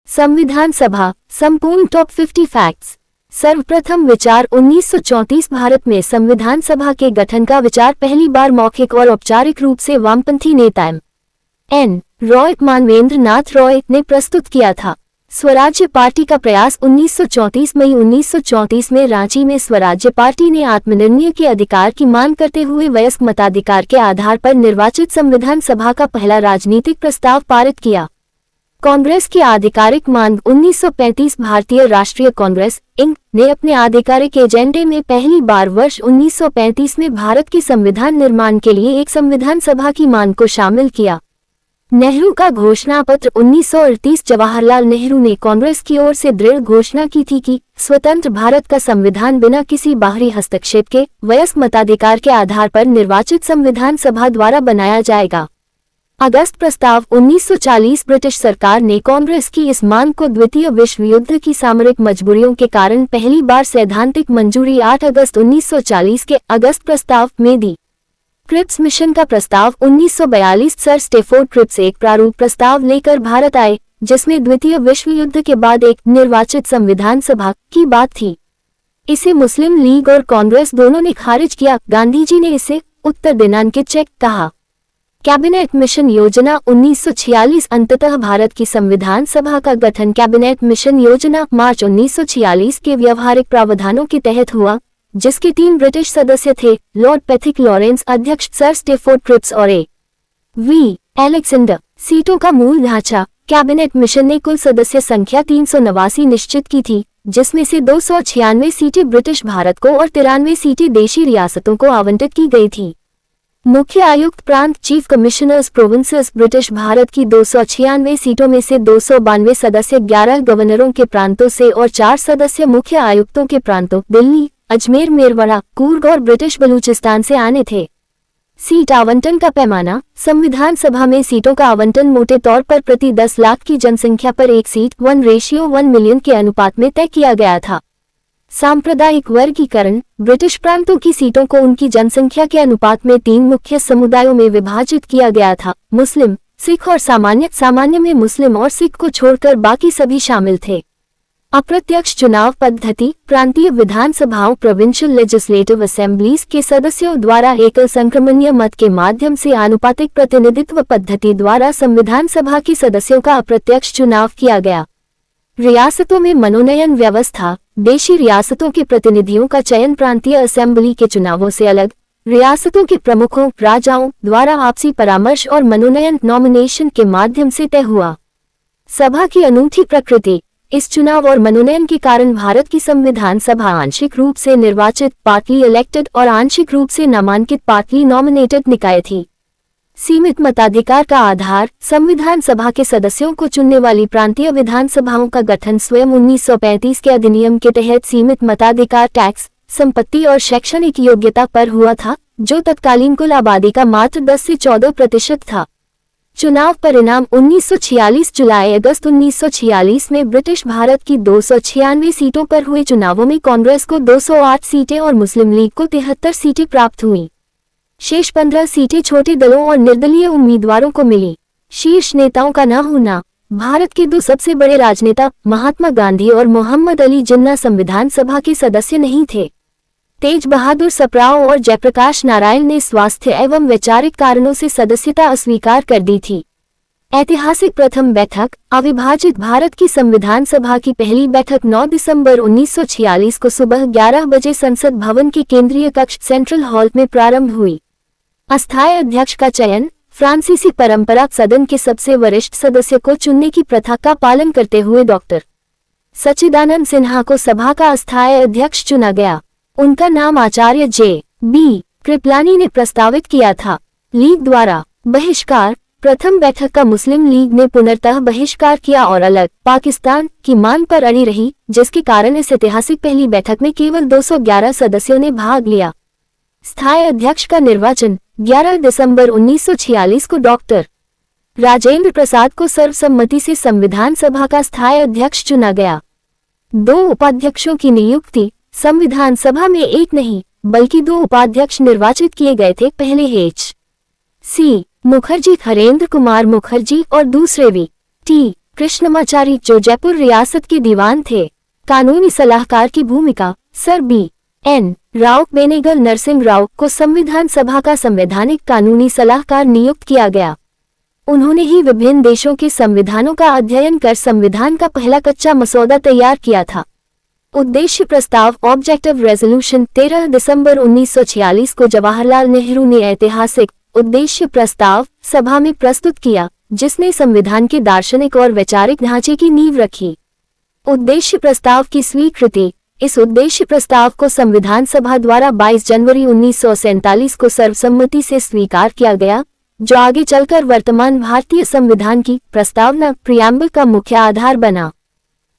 संविधान सभा संपूर्ण टॉप 50 फैक्ट्स। सर्वप्रथम विचार 1934 भारत में संविधान सभा के गठन का विचार पहली बार मौखिक और औपचारिक रूप से वामपंथी नेता एन रॉय मानवेंद्र नाथ रॉय ने प्रस्तुत किया था। स्वराज्य पार्टी का प्रयास 1934 मई 1934 में रांची में स्वराज्य पार्टी ने आत्मनिर्णय के अधिकार की मांग करते हुए वयस्क मताधिकार के आधार पर निर्वाचित संविधान सभा का पहला राजनीतिक प्रस्ताव पारित किया। कांग्रेस की आधिकारिक मांग 1935 भारतीय राष्ट्रीय कांग्रेस इंक ने अपने आधिकारिक एजेंडे में पहली बार वर्ष 1935 में भारत के संविधान निर्माण के लिए एक संविधान सभा की मांग को शामिल किया। नेहरू का घोषणा पत्र 1938 जवाहरलाल नेहरू ने कांग्रेस की ओर से दृढ़ घोषणा की थी कि स्वतंत्र भारत का संविधान बिना किसी बाहरी हस्तक्षेप के वयस्क मताधिकार के आधार पर निर्वाचित संविधान सभा द्वारा बनाया जाएगा। अगस्त प्रस्ताव 1940 ब्रिटिश सरकार ने कांग्रेस की इस मांग को द्वितीय विश्व युद्ध की सामरिक मजबूरियों के कारण पहली बार सैद्धांतिक मंजूरी 8 अगस्त 1940 के अगस्त प्रस्ताव में दी। क्रिप्स मिशन का प्रस्ताव 1942 सर स्टेफोर्ड क्रिप्स एक प्रारूप प्रस्ताव लेकर भारत आए, जिसमें द्वितीय विश्व युद्ध के बाद एक निर्वाचित संविधान सभा की बात थी। इसे मुस्लिम लीग और कांग्रेस दोनों ने खारिज किया। गांधी जी ने इसे उत्तर दिनांकित चेक कहा। कैबिनेट मिशन योजना 1946 अंततः भारत की संविधान सभा का गठन कैबिनेट मिशन योजना मार्च 1946 के व्यवहारिक प्रावधानों के तहत हुआ, जिसके 3 ब्रिटिश सदस्य थे, लॉर्ड पैथिक लॉरेंस अध्यक्ष, सर स्टेफोर्ड क्रिप्स और वी एलेक्जेंडर। सीटों का मूल ढांचा। कैबिनेट मिशन ने कुल सदस्य संख्या 389 निश्चित की थी, जिसमें से 296 सीटें ब्रिटिश भारत को और 93 सीटें देशी रियासतों को आवंटित की गई थी। मुख्य आयुक्त प्रांत chief commissioners provinces British Bharat की 296 सीटों में से 292 सदस्य 11 गवर्नरों के प्रांतों से और 4 सदस्य मुख्य आयुक्तों के प्रांतों दिल्ली, अजमेर, मेरवाड़ा, कूर्ग और ब्रिटिश बलूचिस्तान से आने थे। सीट आवंटन का पैमाना। संविधान सभा में सीटों का आवंटन मोटे तौर पर प्रति 10 लाख की जनसंख्या पर एक सीट 1:1 मिलियन के अनुपात में तय किया गया था। सांप्रदायिक वर्गीकरण। ब्रिटिश प्रांतों की सीटों को उनकी जनसंख्या के अनुपात में 3 मुख्य समुदायों में विभाजित किया गया था, मुस्लिम, सिख और सामान्य। सामान्य में मुस्लिम और सिख को छोड़कर बाकी सभी शामिल थे। अप्रत्यक्ष चुनाव पद्धति। प्रांतीय विधानसभाओं प्रोविंशियल लेजिस्लेटिव असेंबलीज के सदस्यों द्वारा एकल संक्रमणीय मत के माध्यम से आनुपातिक प्रतिनिधित्व पद्धति द्वारा संविधान सभा के सदस्यों का अप्रत्यक्ष चुनाव किया गया। रियासतों में मनोनयन व्यवस्था। देशी रियासतों के प्रतिनिधियों का चयन प्रांतीय असेंबली के चुनावों से अलग रियासतों के प्रमुखों, राजाओं द्वारा आपसी परामर्श और मनोनयन नॉमिनेशन के माध्यम से तय हुआ। सभा की अनूठी प्रकृति। इस चुनाव और मनोनयन के कारण भारत की संविधान सभा आंशिक रूप से निर्वाचित पार्टली इलेक्टेड और आंशिक रूप से नामांकित पार्टली नॉमिनेटेड निकाय थी। सीमित मताधिकार का आधार। संविधान सभा के सदस्यों को चुनने वाली प्रांतीय विधानसभाओं का गठन स्वयं 1935 के अधिनियम के तहत सीमित मताधिकार टैक्स, संपत्ति और शैक्षणिक योग्यता पर हुआ था, जो तत्कालीन कुल आबादी का मात्र 10 से 14% था। चुनाव परिणाम 1946 जुलाई अगस्त 1946 में ब्रिटिश भारत की 296 सीटों पर हुए चुनावों में कांग्रेस को 208 सीटें और मुस्लिम लीग को 73 सीटें प्राप्त हुईं। शेष 15 सीटें छोटे दलों और निर्दलीय उम्मीदवारों को मिली। शीर्ष नेताओं का न होना। भारत के 2 सबसे बड़े राजनेता महात्मा गांधी और मोहम्मद अली जिन्ना संविधान सभा के सदस्य नहीं थे। तेज बहादुर सप्राओ और जयप्रकाश नारायण ने स्वास्थ्य एवं वैचारिक कारणों से सदस्यता अस्वीकार कर दी थी। ऐतिहासिक प्रथम बैठक। अविभाजित भारत की संविधान सभा की पहली बैठक 9 दिसंबर 1946 को सुबह 11 बजे संसद भवन के केंद्रीय कक्ष सेंट्रल हॉल में प्रारंभ हुई। अस्थायी अध्यक्ष का चयन। फ्रांसीसी परंपरा। सदन के सबसे वरिष्ठ सदस्य को चुनने की प्रथा का पालन करते हुए डॉक्टर सच्चिदानंद सिन्हा को सभा का अस्थायी अध्यक्ष चुना गया। उनका नाम आचार्य जे.बी. कृपलानी ने प्रस्तावित किया था। लीग द्वारा बहिष्कार। प्रथम बैठक का मुस्लिम लीग ने पुनर्तः बहिष्कार किया और अलग पाकिस्तान की मांग पर अड़ी रही, जिसके कारण इस ऐतिहासिक पहली बैठक में केवल 211 सदस्यों ने भाग लिया। स्थायी अध्यक्ष का निर्वाचन। 11 दिसंबर 1946 को डॉक्टर राजेंद्र प्रसाद को सर्वसम्मति से संविधान सभा का स्थायी अध्यक्ष चुना गया। 2 उपाध्यक्षों की नियुक्ति। संविधान सभा में एक नहीं बल्कि 2 उपाध्यक्ष निर्वाचित किए गए थे। पहले एच.सी. मुखर्जी, हरेंद्र कुमार मुखर्जी और दूसरे वी.टी. कृष्णमाचारी, जो जयपुर रियासत के दीवान थे। कानूनी सलाहकार की भूमिका, सर B.N. राव। बेनेगल नरसिंह राव को संविधान सभा का संवैधानिक कानूनी सलाहकार नियुक्त किया गया। उन्होंने ही विभिन्न देशों के संविधानों का अध्ययन कर संविधान का पहला कच्चा मसौदा तैयार किया था। उद्देश्य प्रस्ताव, ऑब्जेक्टिव रेजोल्यूशन, 13 दिसंबर 1946 को जवाहरलाल नेहरू ने ऐतिहासिक उद्देश्य प्रस्ताव सभा में प्रस्तुत किया, जिसने संविधान के दार्शनिक और वैचारिक ढांचे की नींव रखी। उद्देश्य प्रस्ताव की स्वीकृति, इस उद्देश्य प्रस्ताव को संविधान सभा द्वारा 22 जनवरी 1947 को सर्वसम्मति से स्वीकार किया गया, जो आगे चलकर वर्तमान भारतीय संविधान की प्रस्तावना प्रियम्बल का मुख्य आधार बना।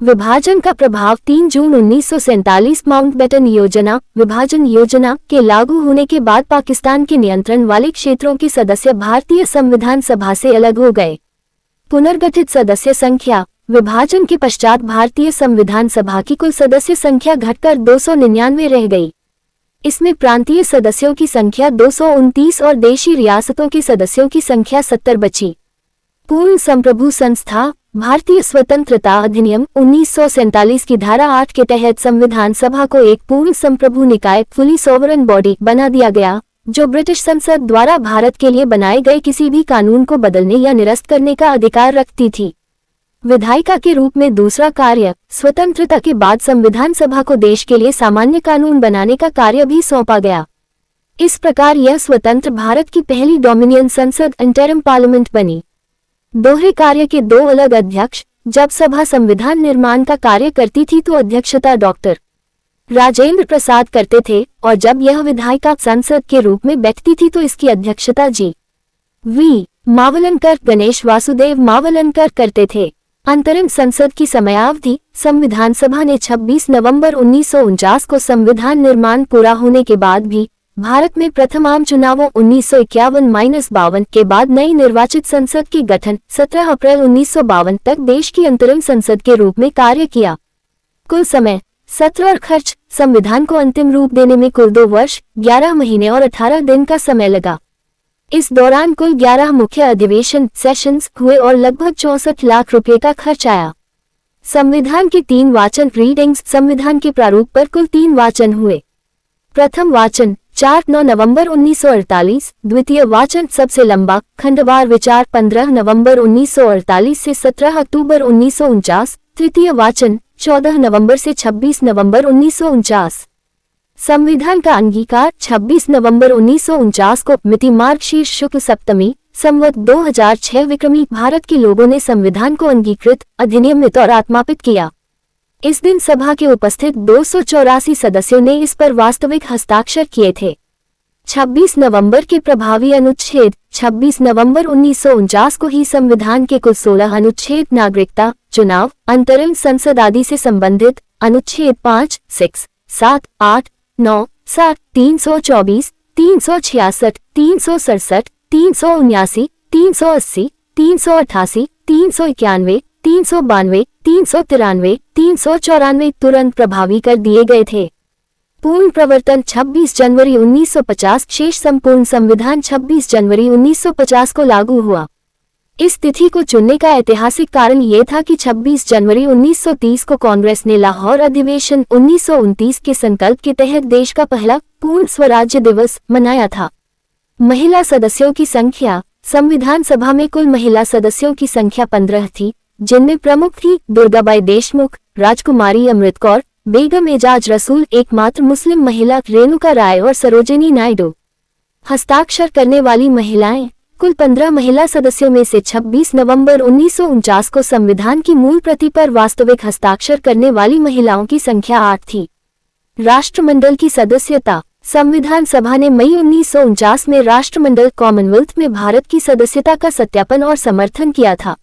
विभाजन का प्रभाव, 3 जून 1947 माउंटबेटन योजना, विभाजन योजना के लागू होने के बाद पाकिस्तान के नियंत्रण वाले क्षेत्रों के सदस्य भारतीय संविधान सभा से अलग हो गए। पुनर्गठित सदस्य संख्या, विभाजन के पश्चात भारतीय संविधान सभा की कुल सदस्य संख्या घटकर 299 रह गई। इसमें प्रांतीय सदस्यों की संख्या 229 और देशी रियासतों के सदस्यों की संख्या 70 बची। पूर्ण संप्रभु संस्था, भारतीय स्वतंत्रता अधिनियम 1947 की धारा 8 के तहत संविधान सभा को एक पूर्ण संप्रभु निकाय, फुली सॉवरन बॉडी बना दिया गया, जो ब्रिटिश संसद द्वारा भारत के लिए बनाए गए किसी भी कानून को बदलने या निरस्त करने का अधिकार रखती थी। विधायिका के रूप में दूसरा कार्य, स्वतंत्रता के बाद संविधान सभा को देश के लिए सामान्य कानून बनाने का कार्य भी सौंपा गया। इस प्रकार यह स्वतंत्र भारत की पहली डोमिनियन संसद, इंटरिम पार्लियामेंट बनी। दोहरे कार्य के 2 अलग अध्यक्ष, जब सभा संविधान निर्माण का कार्य करती थी तो अध्यक्षता डॉक्टर राजेंद्र प्रसाद करते थे, और जब यह विधायिका संसद के रूप में बैठती थी तो इसकी अध्यक्षता G.V. मावलनकर, गणेश वासुदेव मावलनकर करते थे। अंतरिम संसद की समयावधि, संविधान सभा ने 26 नवंबर 1949 को संविधान निर्माण पूरा होने के बाद भी भारत में प्रथम आम चुनावों 1951-52 के बाद नई निर्वाचित संसद के गठन 17 अप्रैल 1952 तक देश की अंतरिम संसद के रूप में कार्य किया। कुल समय, सत्र और खर्च, संविधान को अंतिम रूप देने में कुल 2 वर्ष, 11 महीने और 18 दिन का समय लगा। इस दौरान कुल 11 मुख्य अधिवेशन सेशंस हुए और लगभग 64 लाख रुपए का खर्च आया। संविधान के 3 वाचन रीडिंग्स, संविधान के प्रारूप पर कुल 3 वाचन हुए। प्रथम वाचन 4-9 नवंबर 1948, द्वितीय वाचन सबसे लंबा खंडवार विचार 15 नवंबर 1948 से 17 अक्टूबर 1949, तृतीय वाचन 14 नवंबर से 26 नवंबर 1949। संविधान का अंगीकार 26 नवंबर 1949 को मिति मार्गशीर्ष शुक्ल सप्तमी संवत 2006 विक्रमी भारत के लोगों ने संविधान को अंगीकृत, अधिनियमित और आत्मापित किया। इस दिन सभा के उपस्थित 284 सदस्यों ने इस पर वास्तविक हस्ताक्षर किए थे। 26 नवंबर के प्रभावी अनुच्छेद 26 नवंबर 1949 को ही संविधान के कुल 16 अनुच्छेद नागरिकता, चुनाव, अंतरिम संसद आदि से संबंधित अनुच्छेद 5, 6, 7, 8, 9, 7, 324, 366, 367, 379, 380, 388, 391, 392, 393, 394 तुरंत प्रभावी कर दिए गए थे। पूर्ण प्रवर्तन 26 जनवरी 1950, शेष संपूर्ण संविधान 26 जनवरी 1950 को लागू हुआ। इस तिथि को चुनने का ऐतिहासिक कारण ये था कि 26 जनवरी 1930 को कांग्रेस ने लाहौर अधिवेशन 1929 के संकल्प के तहत देश का पहला पूर्ण स्वराज्य दिवस मनाया था। महिला सदस्यों की संख्या, संविधान सभा में कुल महिला सदस्यों की संख्या 15 थी, जिनमें प्रमुख थी दुर्गाबाई देशमुख, राजकुमारी अमृत कौर, बेगम एजाज रसूल, एकमात्र मुस्लिम महिला रेणुका राय और सरोजिनी नायडू। हस्ताक्षर करने वाली महिलाएं, कुल 15 महिला सदस्यों में से 26 नवंबर 1949 को संविधान की मूल प्रति पर वास्तविक हस्ताक्षर करने वाली महिलाओं की संख्या 8 थी। राष्ट्रमंडल की सदस्यता, संविधान सभा ने मई 1949 में राष्ट्रमंडल कॉमनवेल्थ में भारत की सदस्यता का सत्यापन और समर्थन किया था।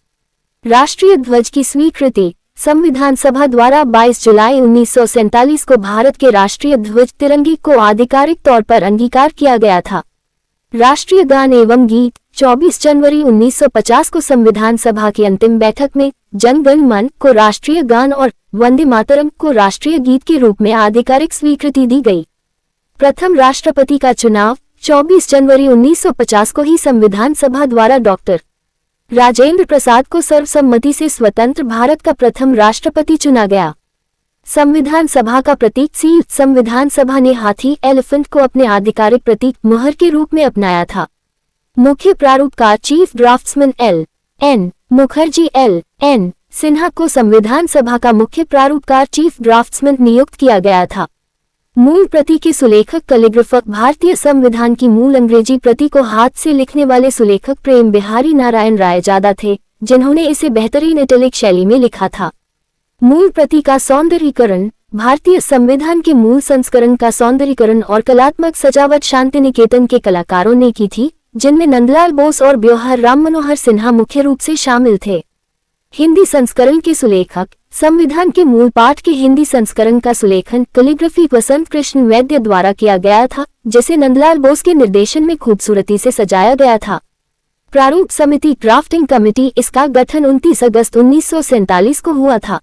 राष्ट्रीय ध्वज की स्वीकृति, संविधान सभा द्वारा 22 जुलाई 1947 को भारत के राष्ट्रीय ध्वज तिरंगे को आधिकारिक तौर पर अंगीकार किया गया था। राष्ट्रीय गान एवं गीत, 24 जनवरी 1950 को संविधान सभा की अंतिम बैठक में जन गण मन को राष्ट्रीय गान और वंदे मातरम को राष्ट्रीय गीत के रूप में आधिकारिक स्वीकृति दी गई। प्रथम राष्ट्रपति का चुनाव 24 जनवरी 1950 को ही संविधान सभा द्वारा डॉक्टर राजेंद्र प्रसाद को सर्वसम्मति से स्वतंत्र भारत का प्रथम राष्ट्रपति चुना गया। संविधान सभा का प्रतीक सी। संविधान सभा ने हाथी एलिफेंट को अपने आधिकारिक प्रतीक मुहर के रूप में अपनाया था। मुख्य प्रारूपकार chief draftsman L.N. Mukherjee L.N. Sinha को संविधान सभा का मुख्य प्रारूपकार चीफ ड्राफ्ट्समैन नियुक्त किया गया था। मूल प्रति के सुलेखक कैलीग्राफर भारतीय संविधान की मूल अंग्रेजी प्रति को हाथ से लिखने वाले सुलेखक प्रेम बिहारी नारायण रायजादा थे, जिन्होंने इसे बेहतरीन इटैलिक शैली में लिखा था। मूल प्रति का सौंदर्यीकरण भारतीय संविधान के मूल संस्करण का सौंदर्यीकरण और कलात्मक सजावट शांति निकेतन के कलाकारों ने की थी, जिनमें नंदलाल बोस और ब्योहर राम मनोहर सिन्हा मुख्य रूप से शामिल थे। हिंदी संस्करण के सुलेखक संविधान के मूल पाठ के हिंदी संस्करण का सुलेखन कैलीग्राफी वसंत कृष्ण वैद्य द्वारा किया गया था, जिसे नंदलाल बोस के निर्देशन में खूबसूरती से सजाया गया था। प्रारूप समिति ड्राफ्टिंग कमेटी, इसका गठन 29 अगस्त 1947 को हुआ था।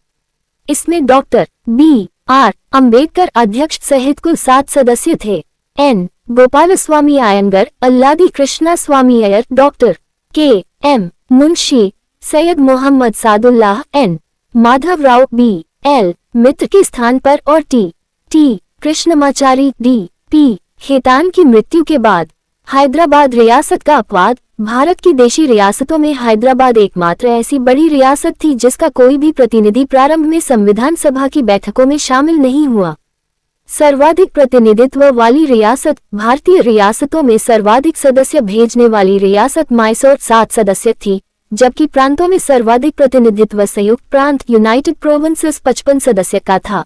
इसमें डॉक्टर B.R. अम्बेडकर अध्यक्ष सहित कुल 7 सदस्य थे। N. Gopalaswami Ayyangar, Alladi Krishnaswami Ayyar, doctor K.M. Munshi, Syed Mohammad Saadulla, N. Madhavrao B.L. Mitter के स्थान पर और T. कृष्णमाचारी D.P. खेतान की मृत्यु के बाद हैदराबाद रियासत का अपवाद। भारत की देशी रियासतों में हैदराबाद एकमात्र ऐसी बड़ी रियासत थी जिसका कोई भी प्रतिनिधि प्रारंभ में संविधान सभा की बैठकों में शामिल नहीं हुआ। सर्वाधिक प्रतिनिधित्व वाली रियासत भारतीय रियासतों में सर्वाधिक सदस्य भेजने वाली रियासत मैसूर 7 सदस्य थी, जबकि प्रांतों में सर्वाधिक प्रतिनिधित्व संयुक्त प्रांत यूनाइटेड प्रोविंसेस 55 सदस्य का था।